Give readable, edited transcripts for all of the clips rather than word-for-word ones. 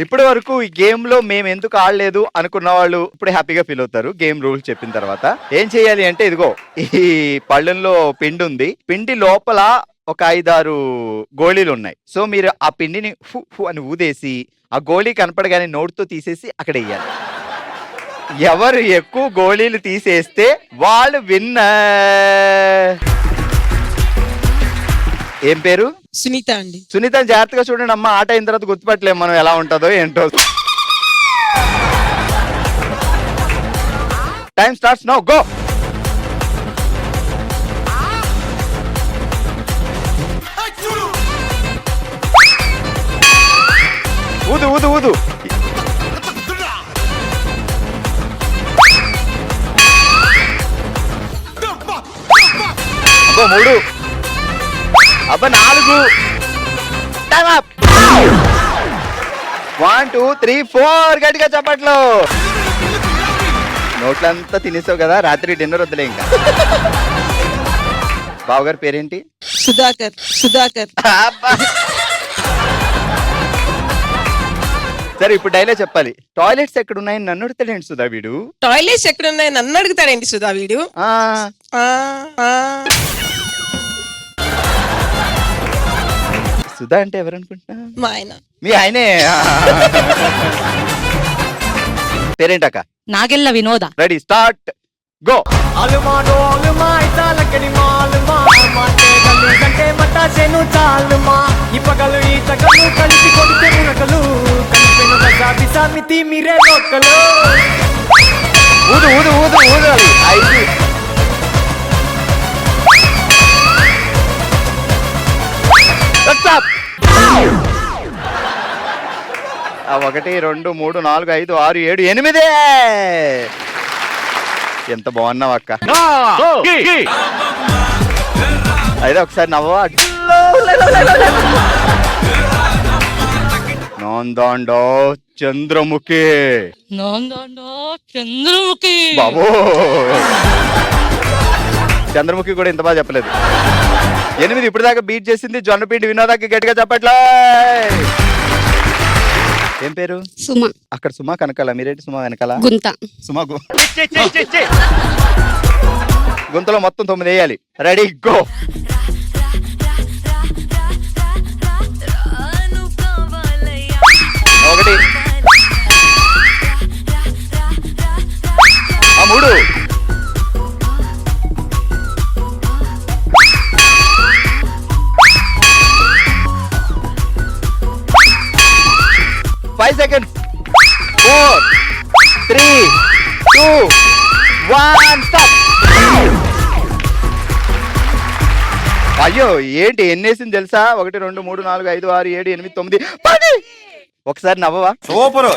ఇప్పటి వరకు ఈ గేమ్ లో మేము ఎందుకు ఆడలేదు అనుకున్న వాళ్ళు ఇప్పుడు హ్యాపీగా ఫీల్ అవుతారు గేమ్ రూల్స్ చెప్పిన తర్వాత. ఏం చేయాలి అంటే ఇదిగో ఈ పళ్ళెంలో పిండి ఉంది, పిండి లోపల ఒక 5-6 గోళీలు ఉన్నాయి. సో మీరు ఆ పిండిని ఫు ఫు అని ఊదేసి ఆ గోళీ కనపడగానే నోటితో తీసేసి అక్కడ వేయాలి. ఎవరు ఎక్కువ గోళీలు తీసేస్తే వాళ్ళు విన్నర్. ఏం పేరు? సునీత అండి. సునీత జాగ్రత్తగా చూడండి అమ్మ, ఆట అయిన తర్వాత గుర్తుపట్టలేము మనం ఎలా ఉంటుందో ఏంటో. Time starts now, go. ఊదు ఊదు ఊదు. అబ్బో 3, అబ్బా 4. Time up. 1 2 3 4 గట్టిగా చప్పట్లు. నోట్లంతా తినేసావు కదా, రాత్రి డిన్నర్ వద్దులే ఇంకా. బావగారి పేరేంటి? సుధాకర్. సుధాకర్. అబ్బా. సరే ఇప్పుడు డైలాగ్ చెప్పాలి. టాయిలెట్స్ ఎక్కడ ఉన్నాయని నన్ను అడుగుతాడేంటి సుధా వీడు? టాయిలెట్స్ ఎక్కడ ఉన్నాయి నన్ను అడుగుతాడేంటి సుధా వీడు? ఆ సుధా అంటే ఎవరు అనుకుంటున్నా? మా ఆయన. మీ ఆయనే. పేరేంటక్క? Nagella Vinoda. Ready start go. అలుమానో అలుమా ఇతాలకని మాలుమా మాటే గల్లి గంటే మటాసేను చాలుమా ఇపగలు ఈతగలు కలిసి కొడితే మునకలు కలిపిన గసాబి సామితి మీరే లోకలు. ఊదు ఊదు ఊదు ఊదాలి. 5 1 2 3 4 5 6 7 8. ఎంత బాగున్నావు అక్క. అయితే ఒకసారి నవ్వా. నోందాండో చంద్రముఖి. చంద్రముఖి బాబో, చంద్రముఖి కూడా ఇంత బాగా చెప్పలేదు. 8 ఇప్పుడు దాకా బీట్ చేసింది జొన్నపిండి వినోదాకి. గట్టిగా చెప్పట్లే. ఏం పేరు? సుమ. అక్కడ సుమా కనకాల, మీరేంటి సుమా వెనకాల? గుంత. సుమా గుంతలో మొత్తం 9 వేయాలి. Ready go. ఒకటి, 3, 5 seconds. 4 3 2 1 stop. అయ్యో ఏంటి ఎన్నేసింది తెలుసా? 1 2 3 4 5 6 7 8 9 10. ఒకసారి నవ్వవా? సూపర్.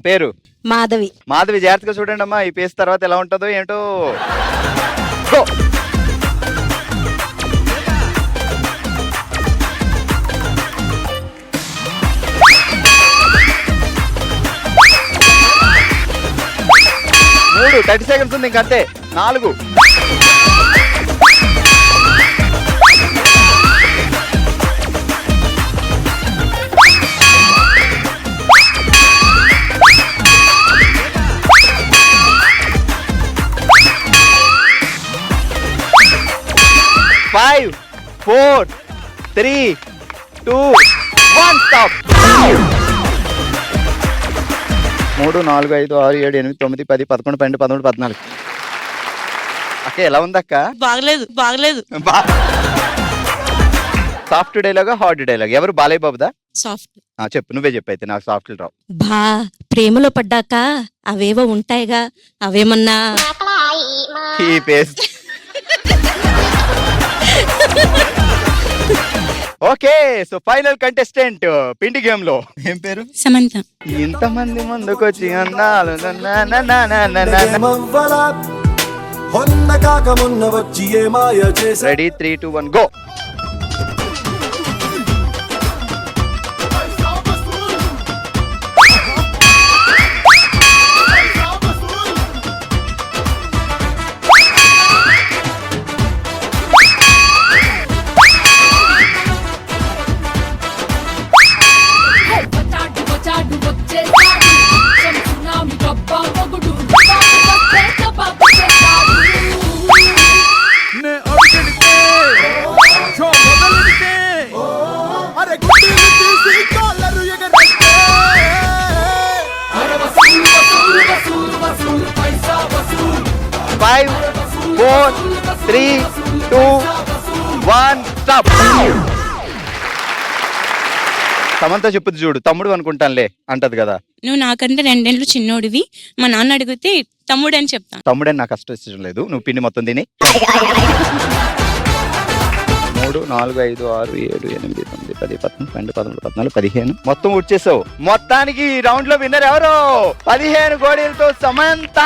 పేరు? మాధవి. మాధవి జాగ్రత్తగా చూడండి అమ్మా, ఈ పేస్ తర్వాత ఎలా ఉంటుందో ఏంటో. గో. మూడు 30 seconds ఉంది ఇంకంతే. 4 5 4 3 2 1 స్టాప్. 3 4 5 6 7 8 9 10 11 12 13 14. అక్క ఎలా ఉంది అక్క? బాగలేదు బాగలేదు. సాఫ్ట్ డైలాగ్ హార్డ్ డైలాగ్ ఎవరు? బాలయ్య బాబుదా? సాఫ్ట్. చెప్పు, నువ్వే చెప్పైతే, నాకు సాఫ్ట్ రావు. ప్రేమలో పడ్డాక అవేవో ఉంటాయిగా, అవేమన్నా ఈ పేస్. ఓకే, సో ఫైనల్ కంటెస్టెంట్ పిండి గేమ్ లో ఏం పేరు? సమంత. ఇంతమంది ముందుకొచ్చి అన్నాలు రెడీ 3 2 1 గో. 5 4 3 2 1 స్టాప్. సమంత చెప్పుద్ది చూడు, తమ్ముడు అనుకుంటానులే అంటది కదా. నువ్వు నాకంటే 2 ఏళ్ళు చిన్నోడివి, మా నాన్న అడిగితే తమ్ముడు అని చెప్తాను. తమ్ముడని నాకు కష్టం ఇష్టం లేదు, నువ్వు పిండి మొత్తం తిని. 3 4 5 6 7 8 9 10 11 12 13 14 15 మొత్తం వచ్చేసావు. మొత్తానికి ఈ రౌండ్ లో విన్నర్ ఎవరు? 15 గోళీలతో సమంత.